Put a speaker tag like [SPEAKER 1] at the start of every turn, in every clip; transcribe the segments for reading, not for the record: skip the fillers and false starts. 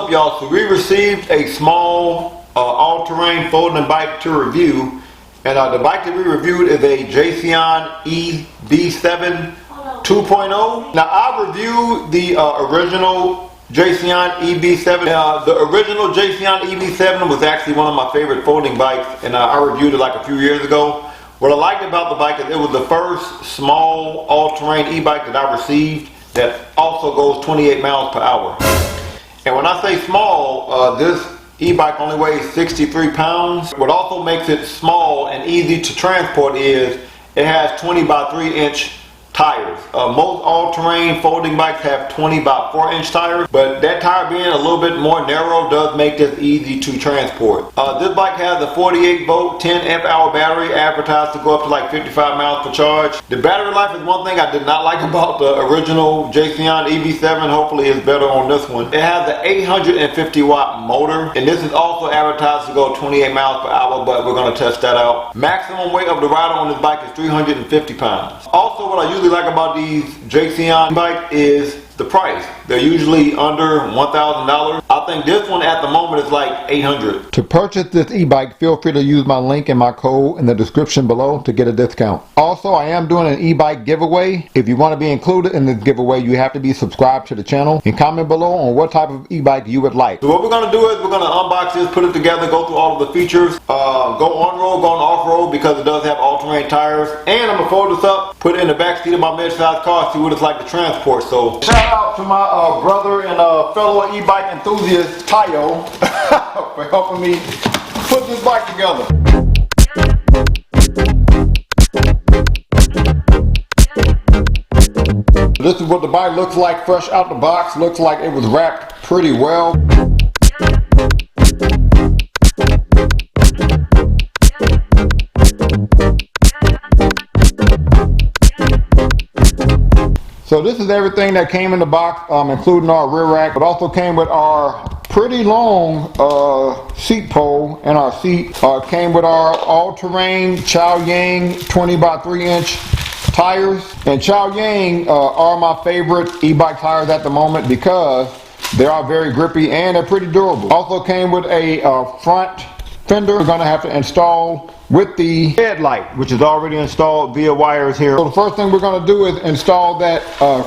[SPEAKER 1] up, y'all? So we received a small all-terrain folding bike to review, and the bike that we reviewed is a Jasion EB7 2.0. Now I reviewed the original Jasion EB7. The original Jasion EB7 was actually one of my favorite folding bikes, and I reviewed it like a few years ago. What I liked about the bike is it was the first small all-terrain e-bike that I received that also goes 28 miles per hour. And when I say small, this e-bike only weighs 63 pounds. What also makes it small and easy to transport is it has 20 by 3 inch tires. Most all-terrain folding bikes have 20 by 4 inch tires, but that tire being a little bit more narrow does make this easy to transport. This bike has a 48 volt 10 amp hour battery advertised to go up to like 55 miles per charge. The battery life is one thing I did not like about the original Jasion EB7. Hopefully it's better on this one. It has an 850 watt motor, and this is also advertised to go 28 miles per hour, but we're going to test that out. Maximum weight of the rider on this bike is 350 pounds. Also, what I usually like about these Jasion bike is the price. They're usually under $1,000. I think this one at the moment is like $800. To purchase this e-bike, feel free to use my link and my code in the description below to get a discount. Also, I am doing an e-bike giveaway. If you want to be included in this giveaway, you have to be subscribed to the channel, and comment below on what type of e-bike you would like. So what we're going to do is we're going to unbox this, put it together, go through all of the features, go on-road, go on off-road because it does have all-terrain tires, and I'm going to fold this up, put it in the back seat of my mid-size car, see what it's like to transport. So shout out to my brother and fellow e-bike enthusiast Tayo for helping me put this bike together. This is what the bike looks like fresh out the box. Looks like it was wrapped pretty well. So this is everything that came in the box, including our rear rack. It also came with our pretty long seat pole, and our seat came with our all-terrain Chaoyang 20 by 3 inch tires. And Chaoyang are my favorite e-bike tires at the moment because they are very grippy and they're pretty durable. Also came with a front fender we're going to have to install with the headlight, which is already installed via wires here. So the first thing we're going to do is install that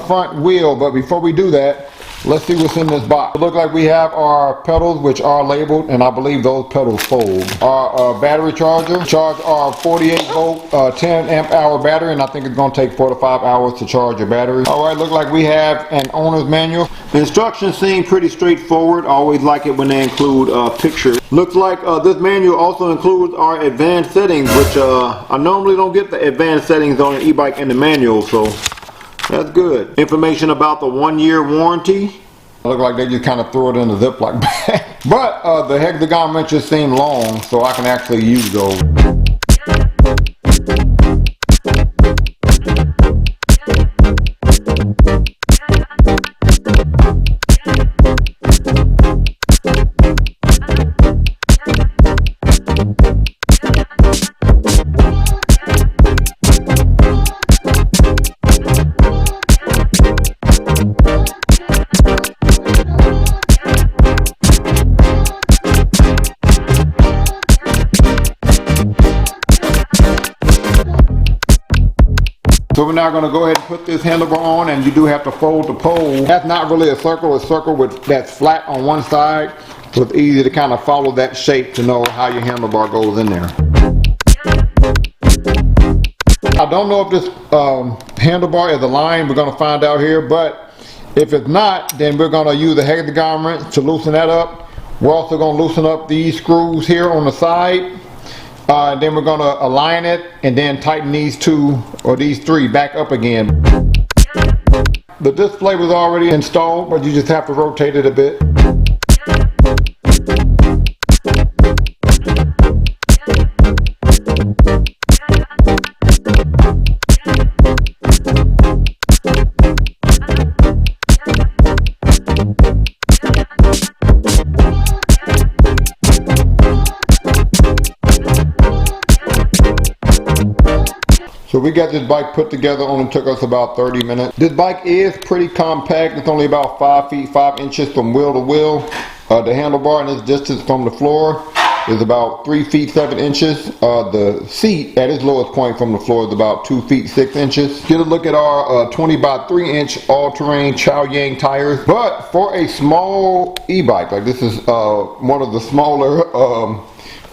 [SPEAKER 1] front wheel, but before we do that, let's see what's in this box. It looks like we have our pedals, which are labeled, and I believe those pedals fold. Our battery charger. Charge our 48 volt 10 amp hour battery, and I think it's going to take 4 to 5 hours to charge your battery. Alright, look like we have an owner's manual. The instructions seem pretty straightforward. I always like it when they include pictures. Looks like this manual also includes our advanced settings, which I normally don't get the advanced settings on an e-bike in the manual, so that's good. Information about the 1-year warranty. Look like they just kind of threw it in the Ziploc bag. But the hexagon wrenches seem long, so I can actually use those. So we're now going to go ahead and put this handlebar on, and you do have to fold the pole. That's not really a circle with that's flat on one side, so it's easy to kind of follow that shape to know how your handlebar goes in there. I don't know if this handlebar is aligned. We're going to find out here, but if it's not, then we're going to use a hexagon wrench to loosen that up. We're also going to loosen up these screws here on the side. Then we're going to align it and then tighten these 2 or these 3 back up again. The display was already installed, but you just have to rotate it a bit. So we got this bike put together, only took us about 30 minutes. This bike is pretty compact. It's only about 5 feet 5 inches from wheel to wheel. The handlebar in this distance from the floor is about 3 feet 7 inches. The seat at its lowest point from the floor is about 2 feet 6 inches. Get a look at our 20 by 3 inch all-terrain Chow Yang tires. But for a small e-bike, like this is one of the smaller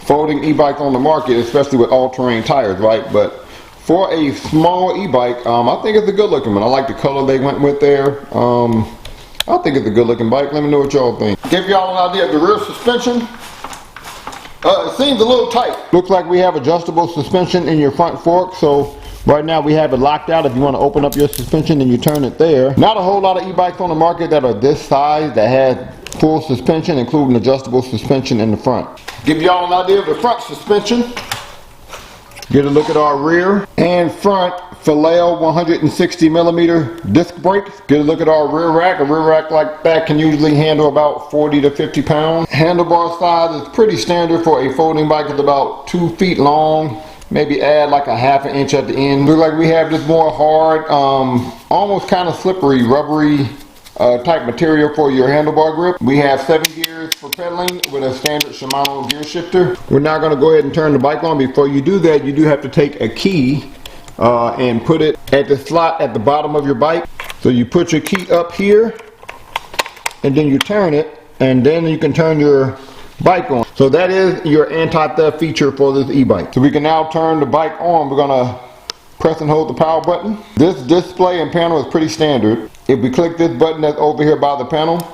[SPEAKER 1] folding e-bikes on the market, especially with all-terrain tires, right? But for a small e-bike, I think it's a good looking one. I like the color they went with there. I think it's a good looking bike. Let me know what y'all think. Give y'all an idea of the rear suspension. It seems a little tight. Looks like we have adjustable suspension in your front fork. So right now we have it locked out. If you want to open up your suspension, then you turn it there. Not a whole lot of e-bikes on the market that are this size that have full suspension, including adjustable suspension in the front. Give y'all an idea of the front suspension. Get a look at our rear and front Falail 160 millimeter disc brakes. Get a look at our rear rack. A rear rack like that can usually handle about 40 to 50 pounds. Handlebar size is pretty standard for a folding bike. It's about 2 feet long. Maybe add like a ½ inch at the end. Looks like we have this more hard, almost kind of slippery, rubbery type material for your handlebar grip. We have 7 gears for pedaling with a standard Shimano gear shifter. We're now going to go ahead and turn the bike on. Before you do that, you do have to take a key and put it at the slot at the bottom of your bike. So you put your key up here and then you turn it, and then you can turn your bike on. So that is your anti-theft feature for this e-bike. So we can now turn the bike on. We're going to press and hold the power button. This display and panel is pretty standard. If we click this button that's over here by the panel,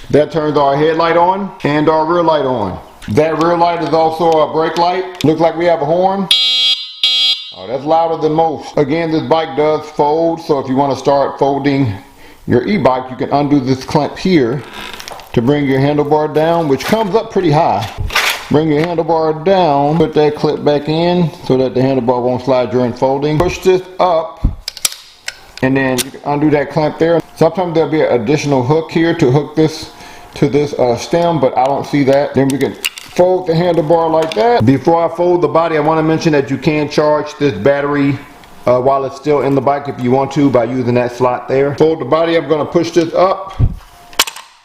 [SPEAKER 1] that turns our headlight on and our rear light on. That rear light is also a brake light. Looks like we have a horn. Oh, that's louder than most. Again, this bike does fold, so if you want to start folding your e-bike, you can undo this clamp here to bring your handlebar down, which comes up pretty high. Bring your handlebar down, put that clip back in so that the handlebar won't slide during folding. Push this up, and then you can undo that clamp there. Sometimes there'll be an additional hook here to hook this to this stem, but I don't see that. Then we can fold the handlebar like that. Before I fold the body, I want to mention that you can charge this battery while it's still in the bike if you want to by using that slot there. Fold the body. I'm going to push this up,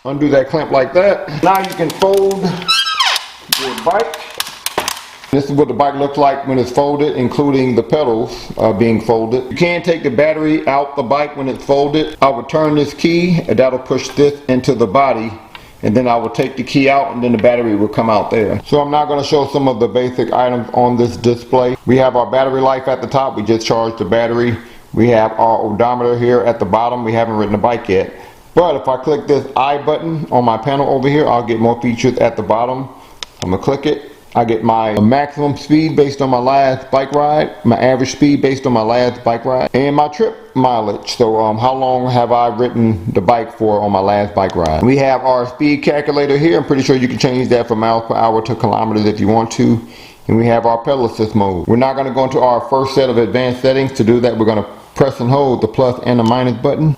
[SPEAKER 1] undo that clamp like that. Now you can fold your bike. This is what the bike looks like when it's folded, including the pedals being folded. You can take the battery out the bike when it's folded. I would turn this key and that'll push this into the body, and then I will take the key out and then the battery will come out there. So I'm now going to show some of the basic items on this display. We have our battery life at the top. We just charged the battery. We have our odometer here at the bottom. We haven't ridden the bike yet. But if I click this I button on my panel over here, I'll get more features at the bottom. I'm going to click it. I get my maximum speed based on my last bike ride, my average speed based on my last bike ride, and my trip mileage. So how long have I ridden the bike for on my last bike ride. We have our speed calculator here. I'm pretty sure you can change that from miles per hour to kilometers if you want to. And we have our pedal assist mode. We're not going to go into our first set of advanced settings. To do that, we're going to press and hold the plus and the minus button.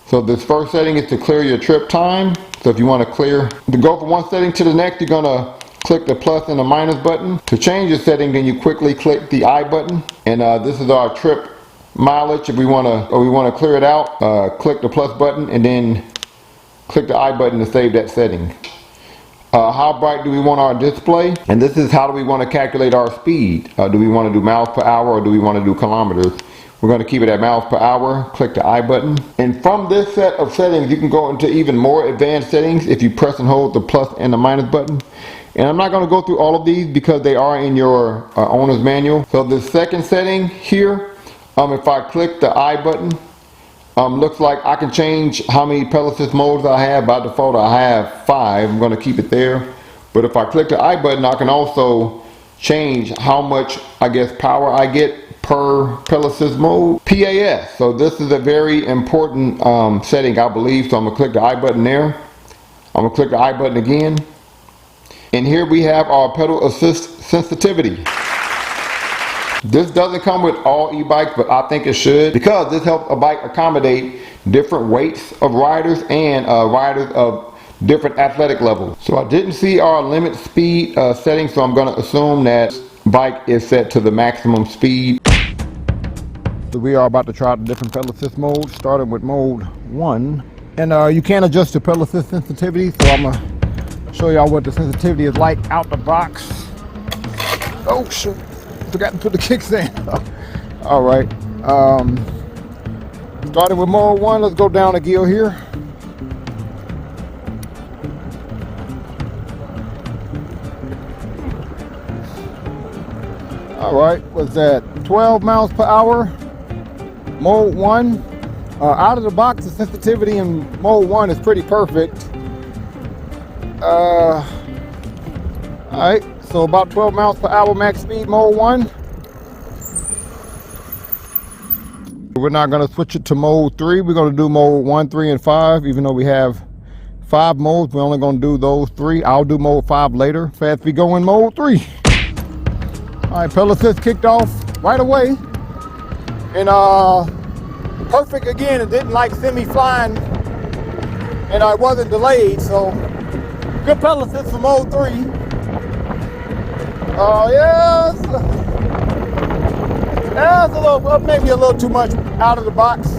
[SPEAKER 1] So this first setting is to clear your trip time. So if you want to go from one setting to the next, you're going to click the plus and the minus button. To change the setting, then you quickly click the I button. And this is our trip mileage. If we want to clear it out, click the plus button and then click the I button to save that setting. How bright do we want our display? And this is how do we want to calculate our speed. Do we want to do miles per hour or do we want to do kilometers? We're going to keep it at miles per hour. Click the I button. And from this set of settings, you can go into even more advanced settings if you press and hold the plus and the minus button. And I'm not going to go through all of these because they are in your owner's manual. So the second setting here, if I click the I button, looks like I can change how many pedal assist modes I have. By default I have 5. I'm going to keep it there. But if I click the I button, I can also change how much, power I get per pedal assist mode. PAS. So this is a very important setting, I believe. So I'm going to click the I button there. I'm going to click the I button again. And here we have our pedal assist sensitivity. This doesn't come with all e-bikes, but I think it should, because this helps a bike accommodate different weights of riders and riders of different athletic levels. So I didn't see our limit speed setting, so I'm going to assume that bike is set to the maximum speed. So we are about to try the different pedal assist modes, starting with mode 1. And you can adjust the pedal assist sensitivity, so I'm gonna show y'all what the sensitivity is like out the box. Oh shit, forgot to put the kickstand. All right, starting with mode 1, let's go down a gear here. All right, what's that? 12 miles per hour, mode 1. Out of the box, the sensitivity in mode 1 is pretty perfect. All right, so about 12 miles per hour max speed, mode 1. We're not gonna switch it to mode 3. We're gonna do mode 1, 3, and 5, even though we have 5 modes. We're only gonna do those 3. I'll do mode 5 later. Fast we go in mode 3. All right, pedal assist kicked off right away. And perfect again, it didn't like semi-flying, and it wasn't delayed, so good pedal assist for mode 3. Yes, a little, maybe a little too much out of the box.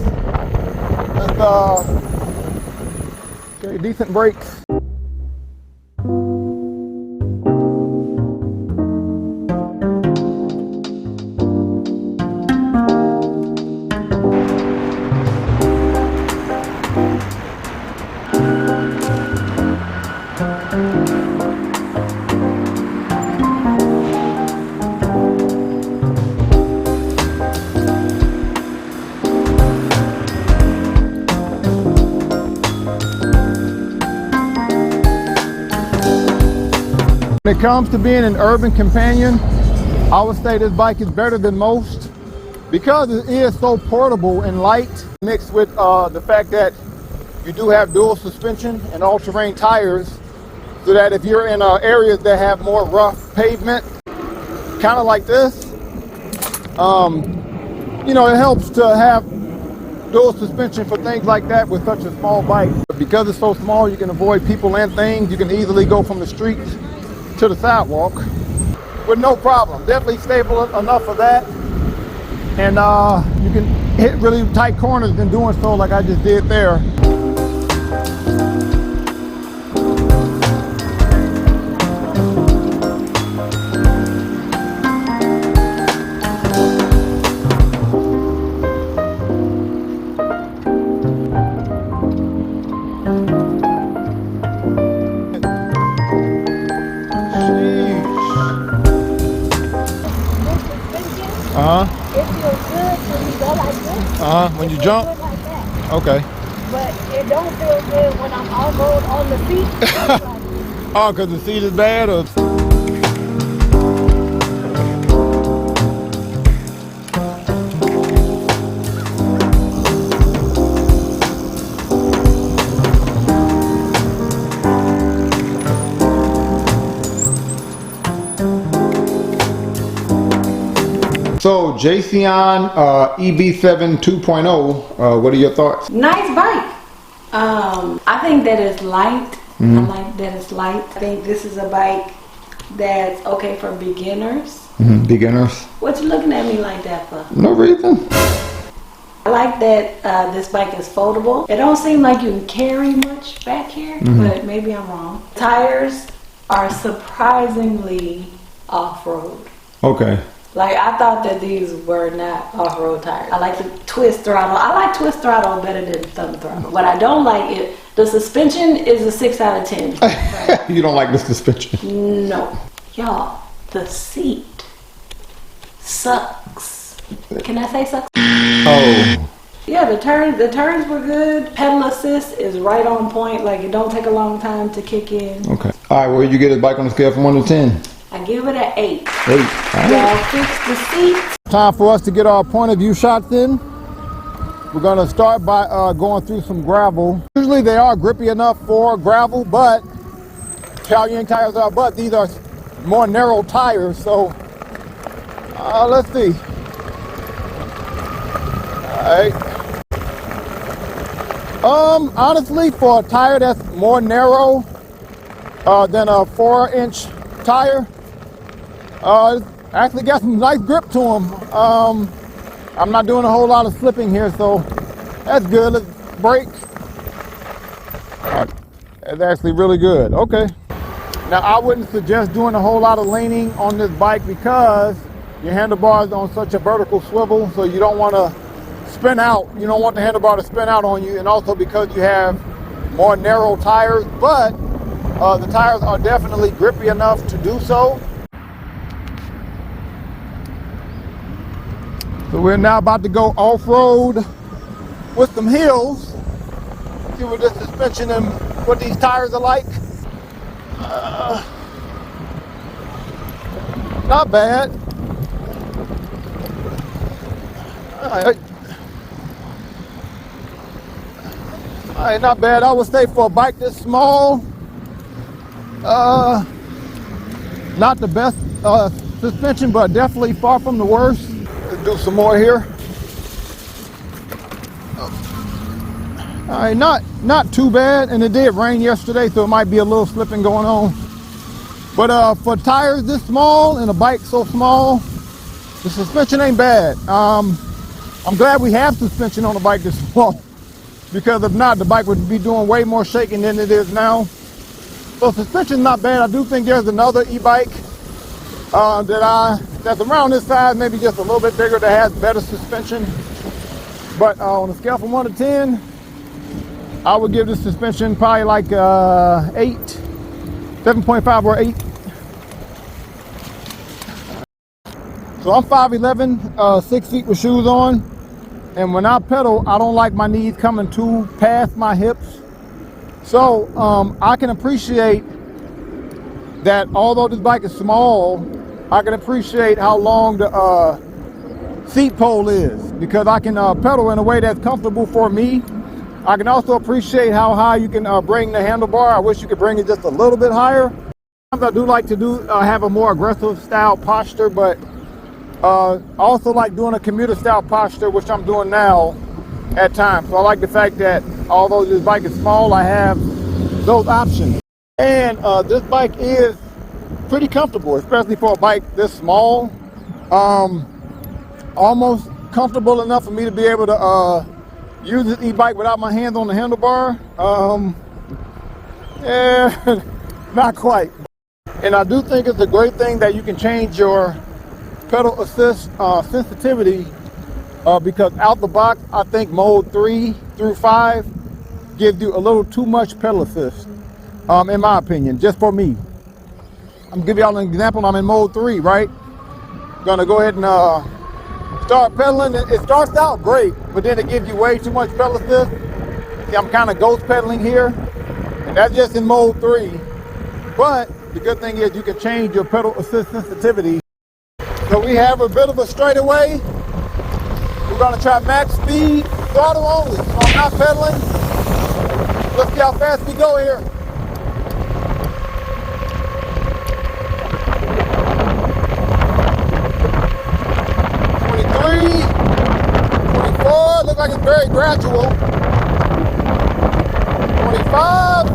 [SPEAKER 1] Okay, decent brakes. When it comes to being an urban companion, I would say this bike is better than most because it is so portable and light, mixed with the fact that you do have dual suspension and all-terrain tires, so that if you're in areas that have more rough pavement, kind of like this, you know, it helps to have dual suspension for things like that with such a small bike. Because it's so small, you can avoid people and things. You can easily go from the street to the sidewalk with no problem. Definitely stable enough for that, and you can hit really tight corners in doing so, like I just did there.
[SPEAKER 2] It feels good when you go like this.
[SPEAKER 1] When you jump?
[SPEAKER 2] Like that.
[SPEAKER 1] Okay.
[SPEAKER 2] But it don't feel good when I'm off-road on the seat.
[SPEAKER 1] Oh, because the seat is bad? Or? So, Jasion EB7 2.0, what are your thoughts?
[SPEAKER 3] Nice bike. I think that it's light. I like that it's light. I think this is a bike that's okay for beginners.
[SPEAKER 1] Beginners?
[SPEAKER 3] What you looking at me like that for?
[SPEAKER 1] No reason.
[SPEAKER 3] I like that this bike is foldable. It don't seem like you can carry much back here, but maybe I'm wrong. Tires are surprisingly off-road.
[SPEAKER 1] Okay.
[SPEAKER 3] Like, I thought that these were not off-road tires. I like the twist throttle. I like twist throttle better than thumb throttle. What I don't like is the suspension is a 6 out of 10.
[SPEAKER 1] You don't like the suspension?
[SPEAKER 3] No. Y'all, the seat sucks. Can I say sucks?
[SPEAKER 1] Oh.
[SPEAKER 3] Yeah, the turns were good. Pedal assist is right on point. Like, it don't take a long time to kick in.
[SPEAKER 1] Okay. All right, where did you get this bike on a scale from 1 to 10?
[SPEAKER 3] I give it an 8.
[SPEAKER 1] 8. All right.
[SPEAKER 3] Y'all fix the seat.
[SPEAKER 1] Time for us to get our point of view shots in. We're going to start by going through some gravel. Usually they are grippy enough for gravel, but Italian tires are, but these are more narrow tires, so let's see. All right. Honestly, for a tire that's more narrow than a 4-inch tire, actually got some nice grip to them. I'm not doing a whole lot of slipping here, so that's good. Let's brake.
[SPEAKER 4] It's actually really good. Okay. Now, I wouldn't suggest doing a whole lot of leaning on this bike because your handlebars are on such a vertical swivel, so you don't want to spin out. You don't want the handlebar to spin out on you, and also because you have more narrow tires, but the tires are definitely grippy enough to do so. So we're now about to go off-road with some hills. See what this suspension and what these tires are like. Not bad. Alright, not bad. I would say for a bike this small, not the best suspension, but definitely far from the worst. Let's do some more here. Alright, not too bad, and it did rain yesterday, so it might be a little slipping going on. But for tires this small and a bike so small, the suspension ain't bad. I'm glad we have suspension on a bike this small, because if not, the bike would be doing way more shaking than it is now. So suspension's not bad. I do think there's another e-bike that's around this size, maybe just a little bit bigger, that has better suspension. But on a scale from 1 to 10, I would give this suspension probably like 8, 7.5 or 8. So I'm 5'11", 6 feet with shoes on, and when I pedal, I don't like my knees coming too past my hips. So I can appreciate that although this bike is small, I can appreciate how long the seat pole is, because I can pedal in a way that's comfortable for me. I can also appreciate how high you can bring the handlebar. I wish you could bring it just a little bit higher. Sometimes I do like to have a more aggressive style posture, but I also like doing a commuter style posture, which I'm doing now at times. So I like the fact that although this bike is small, I have those options. And this bike is pretty comfortable, especially for a bike this small. Almost comfortable enough for me to be able to use this e-bike without my hands on the handlebar. Yeah, not quite. And I do think it's a great thing that you can change your pedal assist sensitivity, because out the box, I think mode 3 through 5 gives you a little too much pedal assist, in my opinion, just for me. I'm gonna give y'all an example. I'm in mode 3, right? Gonna go ahead and start pedaling. It starts out great, but then it gives you way too much pedal assist. See, I'm kind of ghost pedaling here, and that's just in mode 3. But the good thing is you can change your pedal assist sensitivity. So we have a bit of a straightaway. We're gonna try max speed, throttle only. So I'm not pedaling. Let's see how fast we go here. 23, 24, looks like it's very gradual. 25.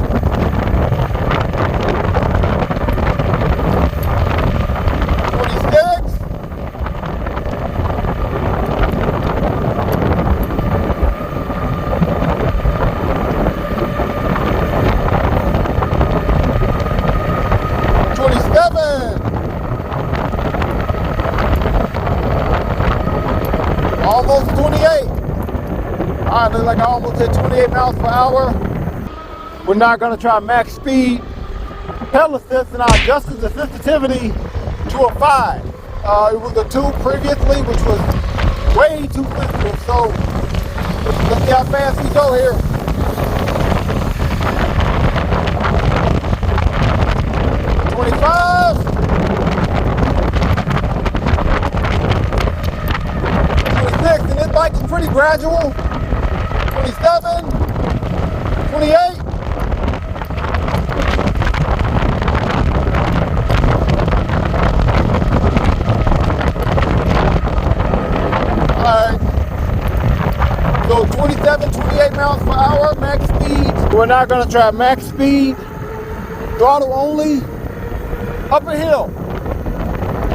[SPEAKER 4] 26. 27. Almost 28. All right, looks like I almost hit 28 miles per hour. We're now gonna try max speed pedal assist, and I adjusted the sensitivity to a 5. It was a 2 previously, which was way too sensitive. So let's see how fast we go here. 25. 26, and this bike is pretty gradual. 27. 28. Alright. So 27, 28 miles per hour, max speed. We're now going to try max speed, throttle only, up a hill.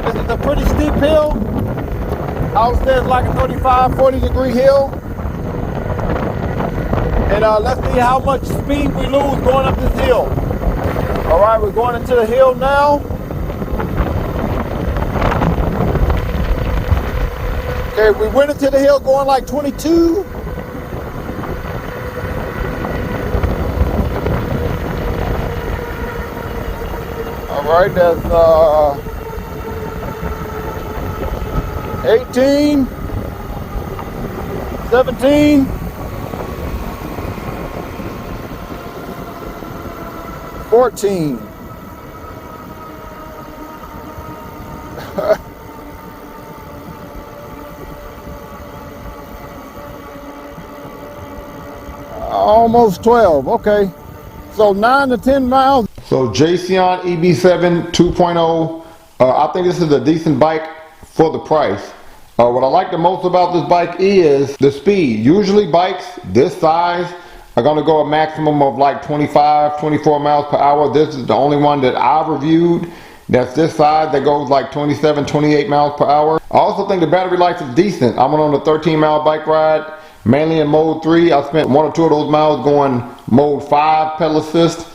[SPEAKER 4] This is a pretty steep hill. I would say it's like a 35, 40 degree hill. And let's see how much speed we lose going up this hill. All right, we're going into the hill now. Okay, we went into the hill going like 22. All right, that's 18, 17, 14. Almost 12. Okay, so 9 to 10 miles.
[SPEAKER 1] So Jasion EB7 2.0, I think this is a decent bike for the price. What I like the most about this bike is the speed. Usually bikes this size are going to go a maximum of like 25, 24 miles per hour. This is the only one that I've reviewed that's this size that goes like 27, 28 miles per hour. I also think the battery life is decent. I went on a 13-mile bike ride, mainly in mode 3. I spent 1 or 2 of those miles going mode 5 pedal assist.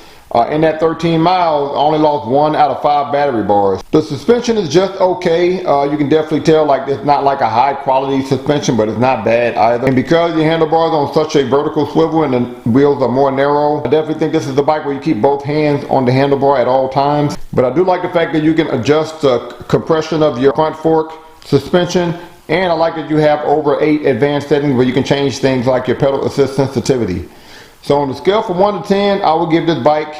[SPEAKER 1] In that 13 miles, I only lost 1 out of 5 battery bars. The suspension is just okay. You can definitely tell like it's not like a high quality suspension, but it's not bad either. And because your handlebars are on such a vertical swivel and the wheels are more narrow, I definitely think this is the bike where you keep both hands on the handlebar at all times. But I do like the fact that you can adjust the compression of your front fork suspension. And I like that you have over 8 advanced settings where you can change things like your pedal assist sensitivity. So on the scale from 1 to 10, I would give this bike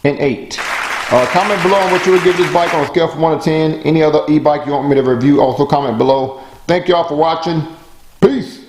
[SPEAKER 1] an 8. Comment below on what you would give this bike on a scale from 1 to 10. Any other e-bike you want me to review, also comment below. Thank y'all for watching. Peace.